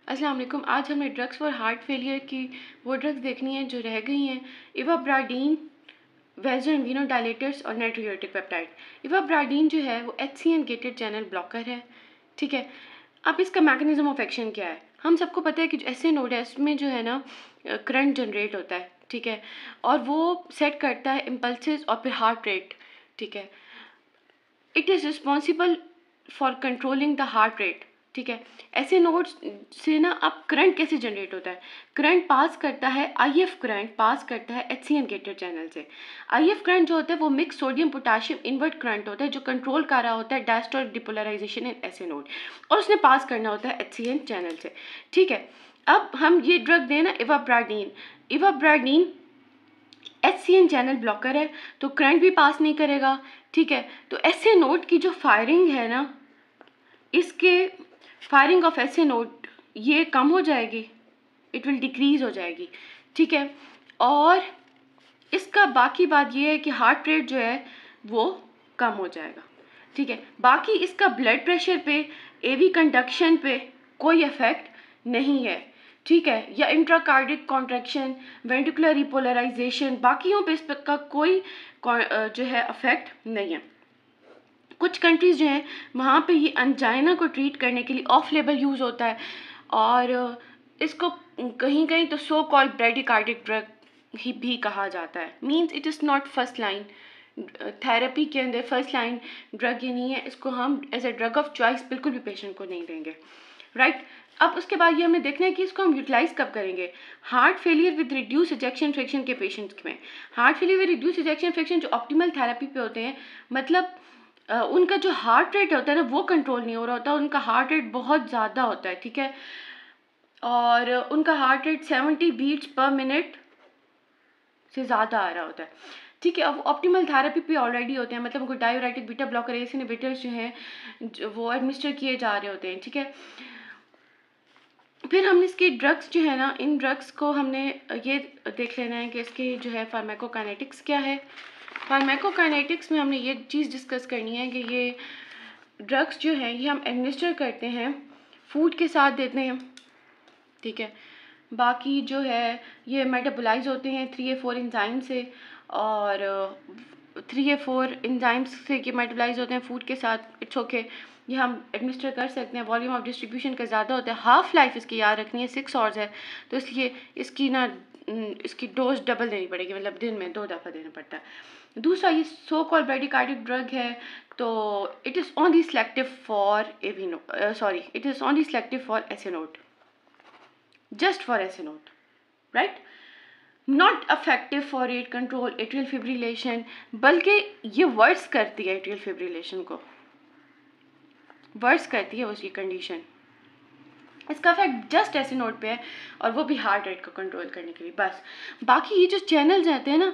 अस्सलाम वालेकुम। आज हमने ड्रग्स फॉर हार्ट फेलियर की वो ड्रग्स देखनी है जो रह गई हैं, इवाब्राडीन, वेज़ोविनोडायलेटर्स और नाइट्रोयूरेटिक पेप्टाइड। इवाब्राडीन जो है वो HCN गेटेड चैनल ब्लॉकर है, ठीक है। अब इसका मैकेनिज्म ऑफ एक्शन क्या है? हम सबको पता है कि जो ऐसे नोड है इसमें जो है ना करंट जनरेट होता है, ठीक है, और वो सेट करता है इम्पल्सेस और फिर हार्ट रेट, ठीक है। It is responsible for controlling the heart rate, ठीक है। ऐसे नोड्स से ना अब करंट कैसे जनरेट होता है? करंट पास करता है, IF करंट पास करता है HCN गेटेड चैनल से। IF करंट जो होता है वो mix sodium potassium invert current होता है जो कंट्रोल कर रहा होता है डायस्टोलिक डिपोलराइजेशन इन ऐसे नोड, और उसने पास करना होता है HCN चैनल से, ठीक है। अब हम ये ड्रग दें ना इवाब्राडीन HCN चैनल ब्लॉकर है तो करंट भी पास नहीं करेगा, ठीक है। तो ऐसे नोड की जो फायरिंग है ना, इसके फायरिंग ऑफ ऐसे नोड ये कम हो जाएगी, इट विल डिक्रीज हो जाएगी, ठीक है। और इसका बाकी बात ये है कि हार्ट रेट जो है वो कम हो जाएगा, ठीक है। बाकी इसका ब्लड प्रेशर पे, AV कंडक्शन पे कोई इफेक्ट नहीं है, ठीक है, या इंट्राकार्डिक कॉन्ट्रैक्शन, वेंट्रिकुलर रिपोलराइजेशन, बाकियों पे इसका कोई जो है इफेक्ट नहीं है। कुछ कंट्रीज़ जो हैं वहाँ पे ये अंजाइना को ट्रीट करने के लिए ऑफ लेबल यूज़ होता है, और इसको कहीं कहीं तो सो कॉल्ड ब्रैडिकार्डिक ड्रग ही भी कहा जाता है। Means it is not first line therapy के अंदर फर्स्ट लाइन ड्रग ये नहीं है, इसको हम as a drug of choice बिल्कुल भी पेशेंट को नहीं देंगे, राइट। अब उसके बाद ये हमें देखना है कि इसको हम यूटिलाइज कब करेंगे। Heart failure with reduce ejection fraction के पेशेंट्स में, heart failure with reduce ejection fraction जो ऑप्टिमल थेरेपी पे होते हैं, मतलब उनका जो हार्ट रेट होता है ना वो कंट्रोल नहीं हो रहा होता, उनका हार्ट रेट बहुत ज़्यादा होता है, ठीक है, और उनका heart rate 70 beats per minute से ज़्यादा आ रहा होता है, ठीक है। अब ऑप्टिमल थेरेपी पे ऑलरेडी होते हैं, मतलब उनको diuretic, beta blocker, S inhibitors जो हैं वो एडमिनिस्टर किए जा रहे होते हैं, ठीक है। फिर हमने इसके ड्रग्स जो है ना, इन ड्रग्स को हमने ये देख लेना है कि इसके जो है फार्माकोकाइनेटिक्स क्या है। फार्माकोकाइनेटिक्स में हमने ये चीज़ डिस्कस करनी है कि ये ड्रग्स जो हैं ये हम एडमिनिस्टर करते हैं, फूड के साथ देते हैं, ठीक है। बाकी जो है ये मेटाबोलाइज होते हैं 3A4 एंजाइम से, और 3A4 एंजाइम्स से ये मेटाबोलाइज होते हैं फूड के साथ, इट्स ओके, ये हम एडमिनिस्टर कर सकते हैं। वॉल्यूम ऑफ डिस्ट्रीब्यूशन का ज़्यादा होता है, हाफ लाइफ इसकी याद रखनी है 6 आवर्स है, तो इसलिए इसकी ना इसकी डोज डबल देनी पड़ेगी, मतलब दिन में 2 दफ़ा देना पड़ता है। दूसरा ये सो कॉल्ड ब्रैडिकार्डिक ड्रग है, तो it is only selective for it is only selective for ऐसे node, just for SA node, right? Not effective for rate control atrial fibrillation, बल्कि ये वर्स करती है atrial fibrillation को, वर्स करती है उसकी कंडीशन। इसका इफेक्ट जस्ट ऐसे नोड पे है, और वो भी हार्ट रेट को कंट्रोल करने के लिए बस। बाकी ये जो चैनल्स रहते हैं ना,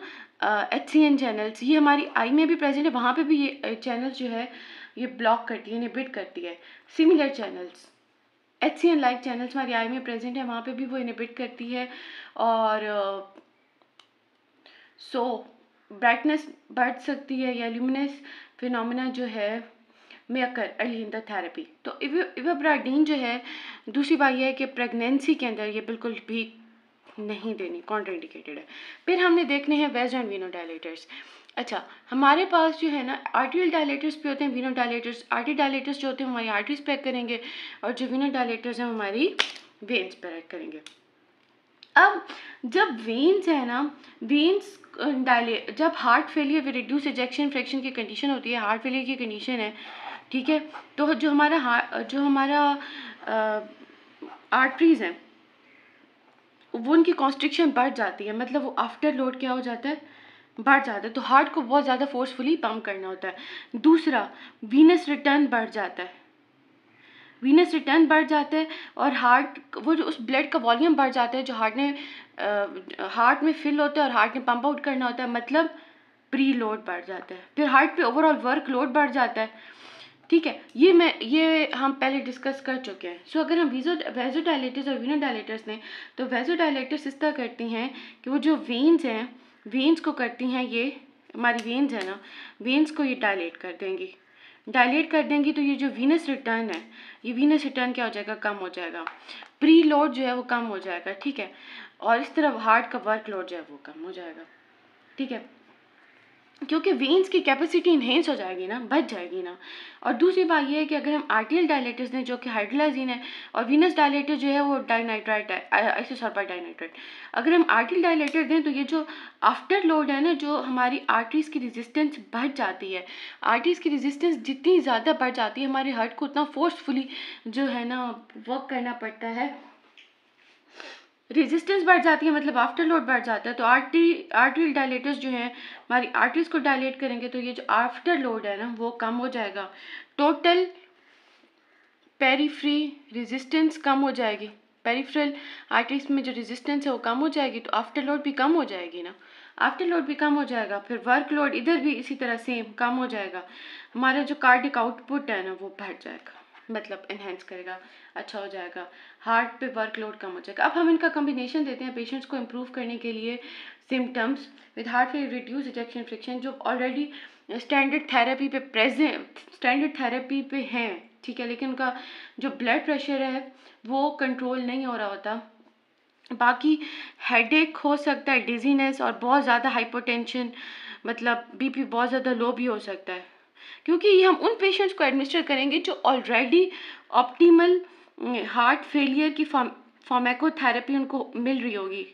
HCN चैनल्स, ये हमारी आई में भी प्रेजेंट है, वहाँ पे भी ये चैनल्स जो है ये ब्लॉक करती है, इनहिबिट करती है। Similar channels HCN like channels हमारी आई में प्रेजेंट है, वहाँ पे भी वो इनहिबिट करती है, और सो ब्राइटनेस बढ़ सकती है, या ल्यूमिनस फिनोमेना जो है में अकर अर्ली इन द थेरेपी। तो इवाब्राडीन जो है, दूसरी बात यह है कि प्रेगनेंसी के अंदर ये बिल्कुल भी नहीं देनी, कॉन्ट्राइंडिकेटेड है। फिर हमने देखने हैं वेज़ोविनोडायलेटर्स। अच्छा, हमारे पास जो है ना आर्टेरियल डायलेटर्स भी होते हैं, विनोडायलेटर्स। आर्टेरियल डायलेटर्स जो होते हैं हमारी आर्टरीज पे एक्ट करेंगे, और जो विनोडायलेटर्स हैं हमारी वेन्स पर एक्ट करेंगे। अब जब वेन्स है ना, वेन्स जब heart failure with reduce ejection fraction की कंडीशन होती है, हार्ट फेलियर की कंडीशन है, ठीक है, तो जो हमारा आर्टरीज हैं वो उनकी कॉन्स्ट्रिक्शन बढ़ जाती है, मतलब वो आफ्टर लोड क्या हो जाता है, बढ़ जाता है, तो हार्ट को बहुत ज़्यादा फोर्सफुली पंप करना होता है। दूसरा, वीनस रिटर्न बढ़ जाता है, वीनस रिटर्न बढ़ जाता है, और हार्ट वो जो उस ब्लड का वॉल्यूम बढ़ जाता है जो हार्ट में फिल होता है और हार्ट ने पंप आउट करना होता है, मतलब प्री लोड बढ़ जाता है, फिर हार्ट पे ओवरऑल वर्क लोड बढ़ जाता है, ठीक है। ये हम पहले डिस्कस कर चुके हैं। सो अगर हम वेज़ोडायलेटर्स और विनोडायलेटर्स लें, तो वेज़ोडायलेटर्स इस तरह करती हैं कि वो जो वेन्स हैं, वेन्स को करती हैं, ये हमारी वेन्स है ना, वेन्स को ये डायलेट कर देंगी, तो ये जो वीनस रिटर्न है, ये वीनस रिटर्न क्या हो जाएगा, कम हो जाएगा। प्री लोड जो है वो कम हो जाएगा, ठीक है, और इस तरफ हार्ट का वर्कलोड जो है वो कम हो जाएगा, ठीक है, क्योंकि वेन्स की कैपेसिटी इन्हेंस हो जाएगी ना, बढ़ जाएगी ना। और दूसरी बात ये है कि अगर हम आर्टियल डायलेटर्स दें जो कि हाइड्रोलाइजिन है, और वीनस डायलेटर जो है वो डाइनाइट्राइट है, आइसोसल्फाइड डाइनाइट्राइट। अगर हम आर्टियल डायलेटर दें तो ये जो आफ्टर लोड है ना, जो हमारी आर्टरीज की रेजिस्टेंस बढ़ जाती है, आर्टरीज की रेजिस्टेंस जितनी ज़्यादा बढ़ जाती है, हमारे हार्ट को उतना फोर्सफुली जो है ना वर्क करना पड़ता है, रेजिस्टेंस बढ़ जाती है, मतलब आफ्टर लोड बढ़ जाता है। तो आर्टरियल डायलेटर्स जो हैं हमारी आर्टरीज को डायलेट करेंगे तो ये जो आफ्टर लोड है ना वो कम हो जाएगा, टोटल पेरीफ्री रेजिस्टेंस कम हो जाएगी, पेरिफेरल आर्टरीज में जो रेजिस्टेंस है वो कम हो जाएगी, तो आफ्टर लोड भी कम हो जाएगी ना, आफ्टर लोड भी कम हो जाएगा, फिर वर्क लोड इधर भी इसी तरह सेम कम हो जाएगा, हमारा जो कार्डिक आउटपुट है ना वो बढ़ जाएगा, मतलब एनहेंस करेगा, अच्छा हो जाएगा, हार्ट पे वर्कलोड कम हो जाएगा। अब हम इनका कॉम्बिनेशन देते हैं पेशेंट्स को इम्प्रूव करने के लिए, symptoms with heart fail, reduce ejection friction, जो ऑलरेडी स्टैंडर्ड थेरेपी पे हैं, ठीक है, लेकिन उनका जो ब्लड प्रेशर है वो कंट्रोल नहीं हो रहा होता, बाकी हेडेक हो सकता है, डिजीनेस, और बहुत ज़्यादा हाइपोटेंशन, मतलब बीपी बहुत ज़्यादा लो भी हो सकता है, क्योंकि ये हम उन पेशेंट्स को एडमिनिस्टर करेंगे जो ऑलरेडी ऑप्टिमल हार्ट फेलियर की फार्माकोथेरेपी उनको मिल रही होगी,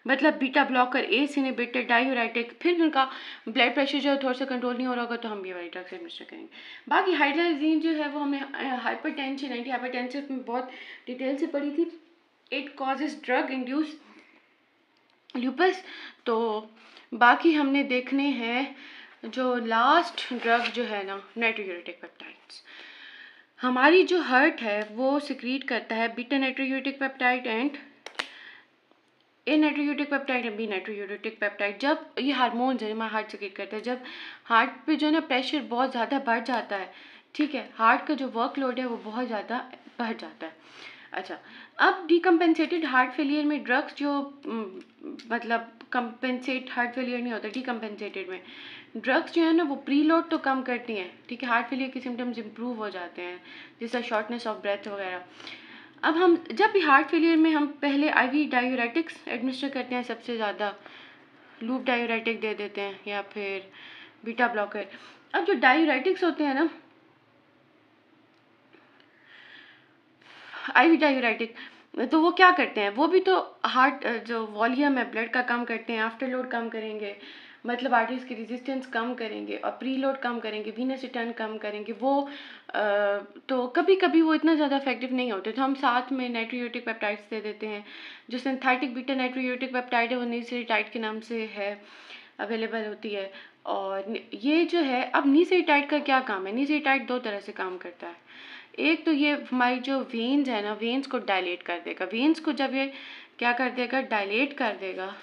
मतलब beta blocker, ACE inhibitor, diuretic, फिर भी उनका ब्लड प्रेशर जो है थोड़ा सा कंट्रोल नहीं हो रहा होगा तो हम ये वाली ड्रग्स एडमिनिस्टर करेंगे। बाकी हाइड्रोलाइजिन जो है वो हमने हाइपरटेंशन, एंटी हाइपरटेंसिव में बहुत डिटेल से पढ़ी थी, it causes drug induce lupus. तो बाकी हमने देखने हैं जो लास्ट ड्रग जो है ना, नाइट्रोयूरेटिक पेप्टाइड्स। हमारी जो हार्ट है वो सिक्रीट करता है beta natriuretic peptide and A natriuretic peptide and B natriuretic peptide. जब ये हार्मोन्स है हमारा हार्ट सिक्रीट करता है, जब हार्ट पे जो है ना प्रेशर बहुत ज़्यादा बढ़ जाता है, ठीक है, हार्ट का जो वर्कलोड है वो बहुत ज़्यादा बढ़ जाता है। अच्छा, अब डिकम्पेंसेटेड हार्ट फेलियर में ड्रग्स जो मतलब कंपेंसेट हार्ट फेलियर नहीं होता, डिकम्पेंसेटेड में ड्रग्स जो है ना वो प्री लोड तो कम करती हैं, ठीक है, हार्ट फेलियर के सिम्टम्स इंप्रूव हो जाते हैं, जैसा शॉर्टनेस ऑफ ब्रेथ वगैरह। अब हम जब भी हार्ट फेलियर में हम पहले आईवी डायूरेटिक्स एडमिनिस्टर करते हैं, सबसे ज़्यादा लूप डायूरेटिक दे देते हैं या फिर बीटा ब्लॉकर। अब जो डायूरेटिक्स होते हैं ना, आईवी डायूरेटिक, तो वो क्या करते हैं, वो भी तो हार्ट जो वॉल्यूम है ब्लड का कम करते हैं, आफ्टर लोड कम करेंगे, मतलब आर्टरीज की रेजिस्टेंस कम करेंगे, और प्री लोड कम करेंगे, वीनस रिटर्न कम करेंगे, वो तो कभी कभी वो इतना ज़्यादा इफेक्टिव नहीं होते, तो हम साथ में नाइट्रोयूरेटिक पेप्टाइड्स दे देते हैं। जो सिंथेटिक बीटा नाइट्रोयूरेटिक पेप्टाइड है वो नीसेटाइड के नाम से है, अवेलेबल होती है। और ये जो है, अब नीसेटाइड का क्या काम है, नीसेटाइड दो तरह से काम करता है। एक तो ये हमारी जो वेन्स है ना, वेन्स को डायलेट कर देगा, वेन्स को जब ये क्या कर देगा, डायलेट कर देगा,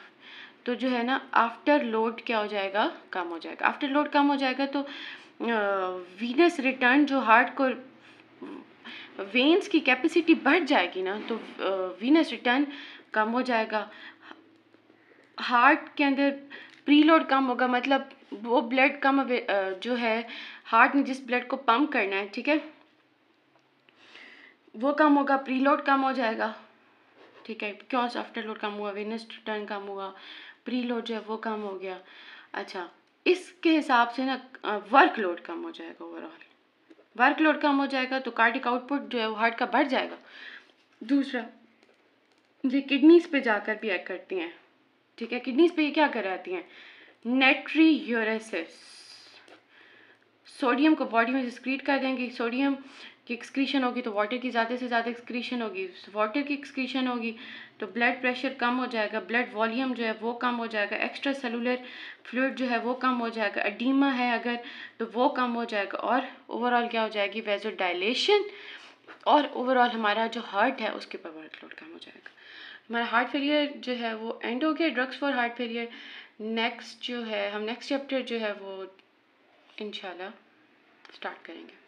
तो जो है ना आफ्टर लोड क्या हो जाएगा, कम हो जाएगा, आफ्टर लोड कम हो जाएगा, तो वीनस रिटर्न जो हार्ट को वेन्स की कैपेसिटी बढ़ जाएगी ना, तो वीनस रिटर्न कम हो जाएगा, हार्ट के अंदर प्रीलोड कम होगा, मतलब वो ब्लड कम जो है हार्ट ने जिस ब्लड को पंप करना है, ठीक है, वो कम होगा, प्रीलोड कम हो जाएगा, ठीक है, बिकॉज आफ्टर लोड कम हुआ, वेनस रिटर्न कम हुआ, प्रीलोड जो है वो कम हो गया। अच्छा, इसके हिसाब से ना वर्कलोड कम हो जाएगा, ओवरऑल वर्कलोड कम हो जाएगा, तो कार्डिक आउटपुट जो है वो हार्ट का बढ़ जाएगा। दूसरा, ये किडनीज पे जाकर भी एक्ट करती हैं, ठीक है, किडनीज पे ये क्या कराती हैं, नेट्रियूरेसिस, सोडियम को बॉडी में एक्सक्रीट कर देंगे, सोडियम की एक्सक्रीशन होगी तो वाटर की ज़्यादा से ज़्यादा एक्सक्रीशन होगी, वाटर की एक्सक्रीशन होगी तो ब्लड प्रेशर कम हो जाएगा, ब्लड वॉल्यूम जो है वो कम हो जाएगा, एक्स्ट्रा सेलुलर फ्लूइड जो है वो कम हो जाएगा, एडीमा है अगर तो वो कम हो जाएगा, और ओवरऑल क्या हो जाएगी, वेजो डायलेशन, और ओवरऑल हमारा जो हार्ट है उसके ऊपर वर्कलोड कम हो जाएगा। हमारा हार्ट फेलियर जो है वो एंड हो गया, drugs for heart failure. Next जो है हम नेक्स्ट चैप्टर जो है वो इंशाल्लाह स्टार्ट करेंगे।